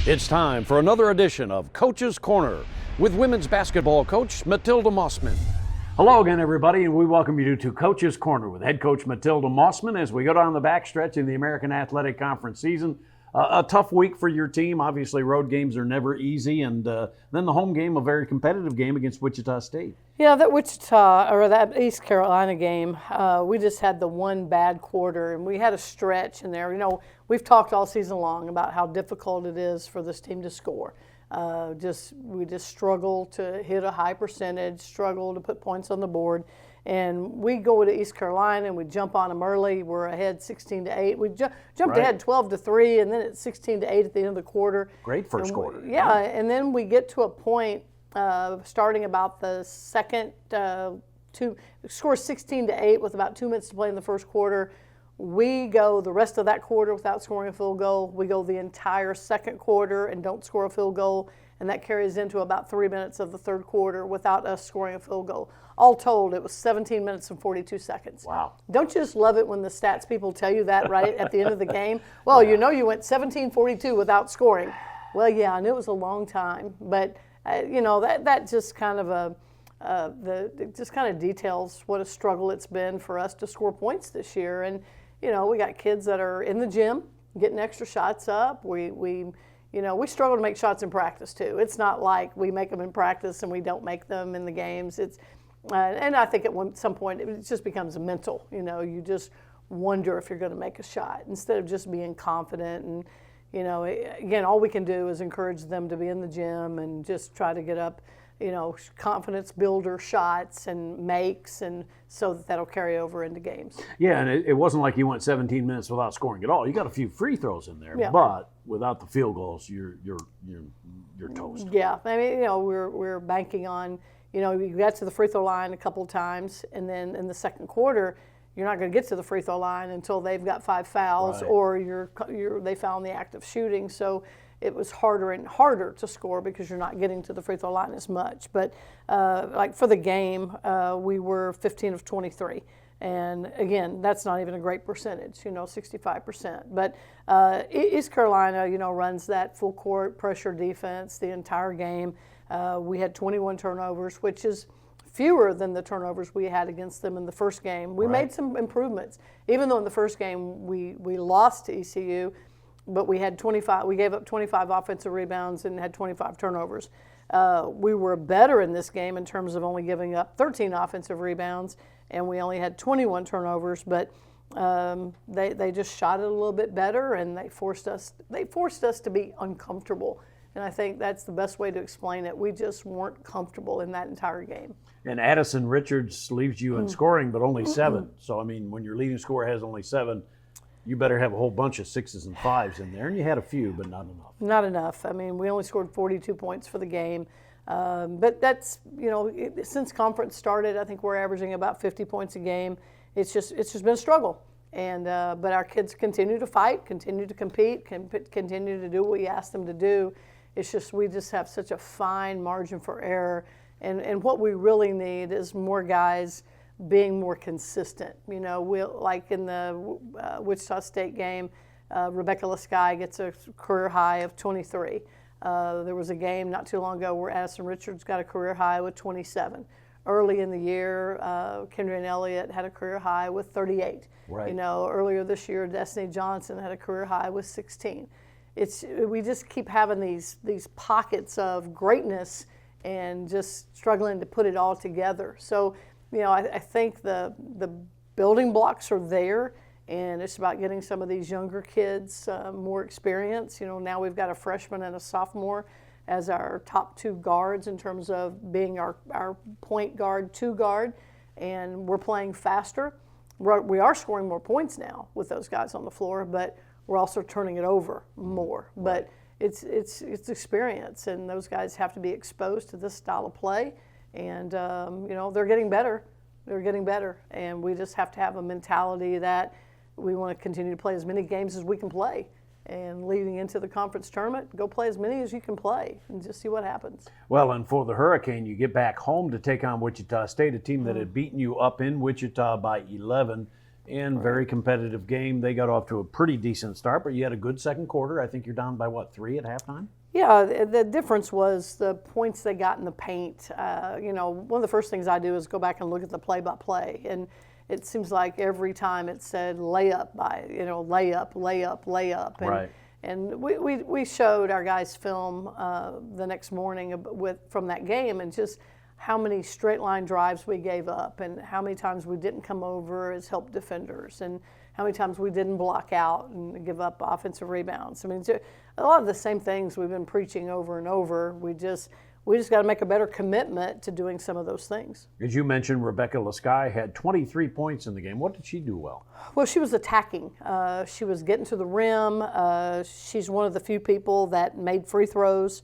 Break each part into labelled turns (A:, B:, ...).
A: It's time for another edition of Coach's Corner with women's basketball coach Matilda Mossman.
B: Hello again, everybody, and we welcome you to Coach's Corner with head coach Matilda Mossman as we go down the backstretch in the American Athletic Conference season. A tough week for your team. Obviously, road games are never easy, and then the home game, a very competitive game against Wichita State.
C: Yeah, that East Carolina game, we just had the one bad quarter, and we had a stretch in there. You know, we've talked all season long about how difficult it is for this team to score. We just struggle to hit a high percentage, struggle to put points on the board. And we go to East Carolina and we jump on them early. We're ahead 16-8. We jumped ahead 12-3, and then it's 16-8 at the end of the quarter.
B: Great first quarter.
C: Yeah, and then we get to a point starting about the second score 16-8 with about 2 minutes to play in the first quarter. We go the rest of that quarter without scoring a field goal. We go the entire second quarter and don't score a field goal, and that carries into about 3 minutes of the third quarter without us scoring a field goal. All told, it was 17 minutes and 42 seconds.
B: Wow.
C: Don't you just love it when the stats people tell you that right at the end of the game? Well, you know you went 17-42 without scoring. Well, yeah, and it was a long time. But, that just kind of it just kind of details what a struggle it's been for us to score points this year. And, we got kids that are in the gym getting extra shots up. We struggle to make shots in practice, too. It's not like we make them in practice and we don't make them in the games. And I think at some point it just becomes mental. You just wonder if you're going to make a shot instead of just being confident. And, again, all we can do is encourage them to be in the gym and just try to get up, confidence builder shots and makes, and so that'll carry over into games.
B: Yeah, and it wasn't like you went 17 minutes without scoring at all. You got a few free throws in there,
C: yeah.
B: But without the field goals, you're toast.
C: Yeah, I mean, we're banking on. We got to the free throw line a couple of times, and then in the second quarter, you're not going to get to the free throw line until they've got 5 fouls, right, or they foul in the act of shooting. So it was harder and harder to score because you're not getting to the free throw line as much. But like for the game, we were 15 of 23. And again, that's not even a great percentage, 65%. But East Carolina, runs that full court pressure defense the entire game. We had 21 turnovers, which is fewer than the turnovers we had against them in the first game. We made some improvements, even though in the first game we lost to ECU, but we had 25. We gave up 25 offensive rebounds and had 25 turnovers. We were better in this game in terms of only giving up 13 offensive rebounds, and we only had 21 turnovers. But they just shot it a little bit better, and they forced us to be uncomfortable. And I think that's the best way to explain it. We just weren't comfortable in that entire game.
B: And Addison Richards leaves you in scoring, but only 7. So, I mean, when your leading scorer has only 7, you better have a whole bunch of 6s and 5s in there. And you had a few, but not enough.
C: Not enough. I mean, we only scored 42 points for the game. But that's, since conference started, I think we're averaging about 50 points a game. It's just been a struggle. And but our kids continue to fight, continue to compete, continue to do what we ask them to do. It's just we just have such a fine margin for error, and what we really need is more guys being more consistent. Like in the Wichita State game, Rebecca Lasky gets a career high of 23. There was a game not too long ago where Addison Richards got a career high with 27. Early in the year, Kendrian Elliott had a career high with 38.
B: Right.
C: Earlier this year, Destiny Johnson had a career high with 16. We just keep having these pockets of greatness and just struggling to put it all together. So, I think the building blocks are there, and it's about getting some of these younger kids more experience. Now we've got a freshman and a sophomore as our top 2 guards in terms of being our point guard, 2 guard, and we're playing faster. We are scoring more points now with those guys on the floor, but we're also turning it over more. But it's experience, and those guys have to be exposed to this style of play. And, they're getting better. They're getting better. And we just have to have a mentality that we want to continue to play as many games as we can play. And leading into the conference tournament, go play as many as you can play and just see what happens.
B: Well, and for the Hurricane, you get back home to take on Wichita State, a team that had beaten you up in Wichita by 11. and very competitive game. They got off to a pretty decent start, but you had a good second quarter. I think you're down by, 3 at halftime?
C: Yeah, the difference was the points they got in the paint. One of the first things I do is go back and look at the play-by-play, and it seems like every time it said layup, layup, layup, layup. And,
B: right.
C: And we showed our guys film the next morning from that game, and just how many straight line drives we gave up, and how many times we didn't come over as help defenders, and how many times we didn't block out and give up offensive rebounds. I mean, a lot of the same things we've been preaching over and over. We just got to make a better commitment to doing some of those things.
B: As you mentioned, Rebecca Lasky had 23 points in the game. What did she do well?
C: Well, she was attacking. She was getting to the rim. She's one of the few people that made free throws.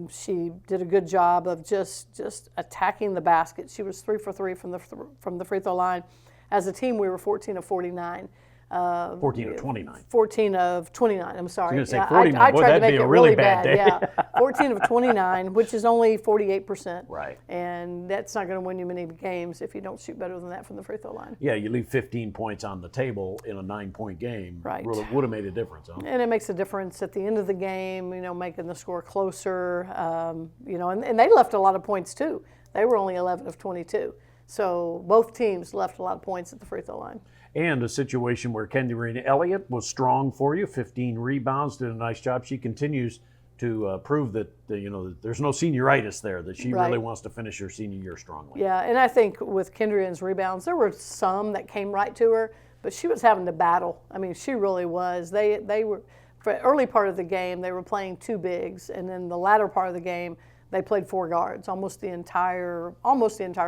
C: She did a good job of just attacking the basket. She was 3 for 3 from the free throw line. As a team, we were 14 of 49.
B: 14 of 29.
C: 14 of 29, I'm sorry.
B: I was going to say 49. I tried to make it really bad day.
C: Yeah, 14 of 29, which is only 48%.
B: Right.
C: And that's not going to win you many games if you don't shoot better than that from the free throw line.
B: Yeah, you leave 15 points on the table in a 9-point game.
C: Right.
B: Would have made a difference, huh?
C: And it makes a difference at the end of the game, making the score closer. And they left a lot of points too. They were only 11 of 22. So both teams left a lot of points at the free throw line.
B: And a situation where Kendra Elliott was strong for you, 15 rebounds, did a nice job. She continues to prove that that there's no senioritis there, that she really wants to finish her senior year strongly.
C: Yeah, and I think with Kendrian's rebounds, there were some that came right to her, but she was having to battle. I mean, she really was. They were, for the early part of the game, they were playing 2 bigs, and then the latter part of the game, they played 4 guards. Almost the entire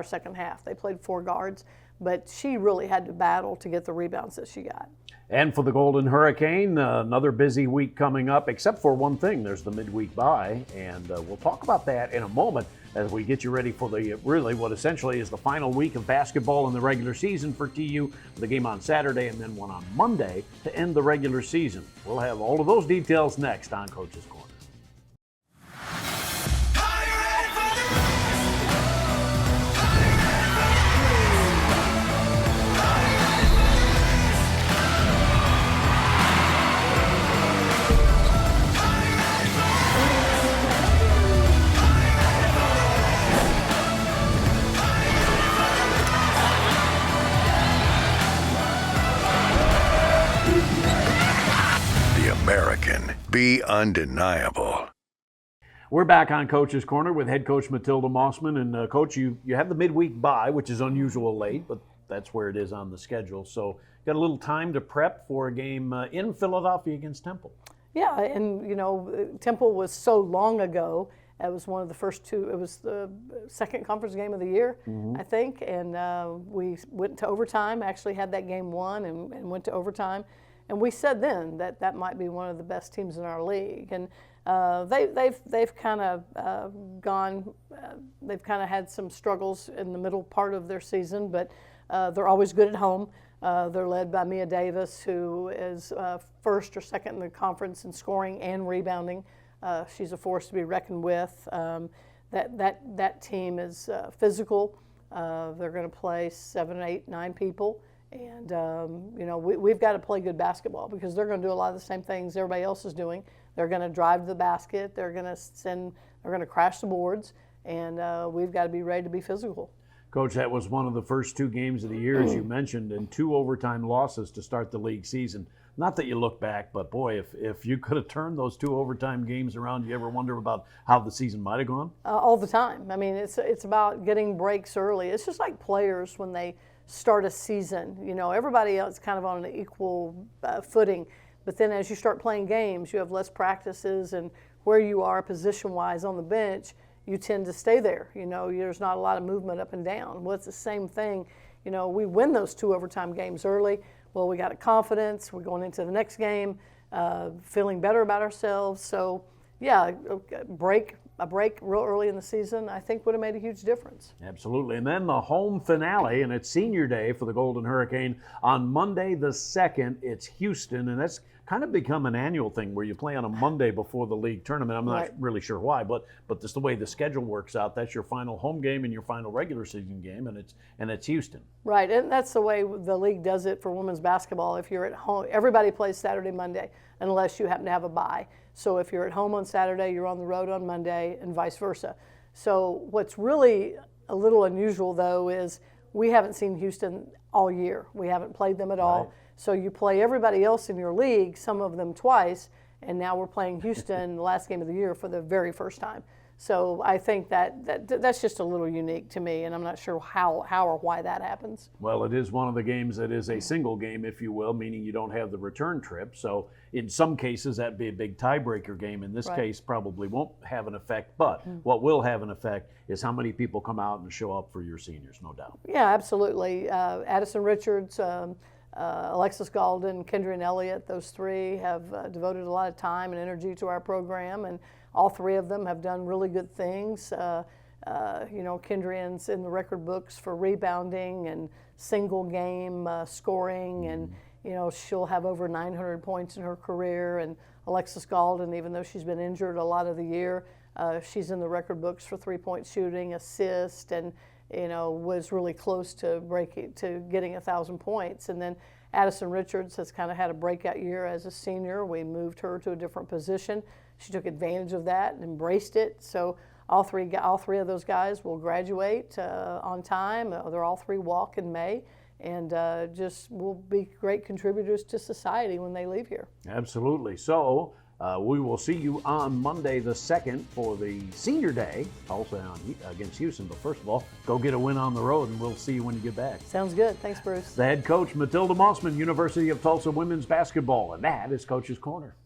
C: second half, they played 4 guards. But she really had to battle to get the rebounds that she got.
B: And for the Golden Hurricane, another busy week coming up, except for one thing. There's the midweek bye, and we'll talk about that in a moment as we get you ready for what essentially is the final week of basketball in the regular season for TU. The game on Saturday and then one on Monday to end the regular season. We'll have all of those details next on Coach's Corner.
D: Be undeniable.
B: We're back on Coach's Corner with head coach Matilda Mossman. And Coach, you have the midweek bye, which is unusual late, but that's where it is on the schedule. So got a little time to prep for a game in Philadelphia against Temple. Yeah,
C: and Temple was so long ago. It was one of the first 2. It was the second conference game of the year, I think. And we went to overtime. Actually had that game won and went to overtime. And we said then that might be one of the best teams in our league. And they've kind of gone. They've kind of had some struggles in the middle part of their season, but they're always good at home. They're led by Mia Davis, who is first or second in the conference in scoring and rebounding. She's a force to be reckoned with. That team is physical. They're going to play 7, 8, 9 people. And, we've got to play good basketball because they're going to do a lot of the same things everybody else is doing. They're going to drive to the basket. They're going to crash the boards. And we've got to be ready to be physical.
B: Coach, that was one of the first 2 games of the year, as you mentioned, and 2 overtime losses to start the league season. Not that you look back, but boy, if you could have turned those 2 overtime games around, you ever wonder about how the season might have gone?
C: All the time. I mean, it's about getting breaks early. It's just like players when they start a season. Everybody else kind of on an equal footing. But then as you start playing games, you have less practices, and where you are position-wise on the bench, you tend to stay there. There's not a lot of movement up and down. Well, it's the same thing. We win those 2 overtime games early. Well, we got a confidence. We're going into the next game, feeling better about ourselves. So, yeah, a break real early in the season, I think would have made a huge difference.
B: Absolutely. And then the home finale, and it's senior day for the Golden Hurricane on Monday the 2nd. It's Houston, and that's kind of become an annual thing where you play on a Monday before the league tournament. I'm not really sure why, but that's the way the schedule works out. That's your final home game and your final regular season game, and it's Houston.
C: Right, and that's the way the league does it for women's basketball. If you're at home, everybody plays Saturday, Monday, unless you happen to have a bye. So if you're at home on Saturday, you're on the road on Monday, and vice versa. So what's really a little unusual, though, is we haven't seen Houston all year. We haven't played them at all. So you play everybody else in your league, some of them twice, and now we're playing Houston the last game of the year for the very first time. So I think that's just a little unique to me, and I'm not sure how or why that happens.
B: Well, it is one of the games that is a single game, if you will, meaning you don't have the return trip. So in some cases, that'd be a big tiebreaker game. In this case, probably won't have an effect. But what will have an effect is how many people come out and show up for your seniors, no doubt.
C: Yeah, absolutely. Addison Richards, Alexis Galden, Kendrian Elliott, those three have devoted a lot of time and energy to our program, and all three of them have done really good things. Kendrian's in the record books for rebounding and single game scoring, and she'll have over 900 points in her career. And Alexis Galden, even though she's been injured a lot of the year, she's in the record books for 3-point shooting, assist, and was really close to getting 1,000 points. And then Addison Richards has kind of had a breakout year as a senior. We moved her to a different position. She took advantage of that and embraced it. So all three of those guys will graduate on time. They're all three walk in May, and just will be great contributors to society when they leave here.
B: Absolutely. So we will see you on Monday the 2nd for the senior day, also against Houston. But first of all, go get a win on the road, and we'll see you when you get back.
C: Sounds good. Thanks, Bruce.
B: The head coach, Matilda Mossman, University of Tulsa women's basketball, and that is Coach's Corner.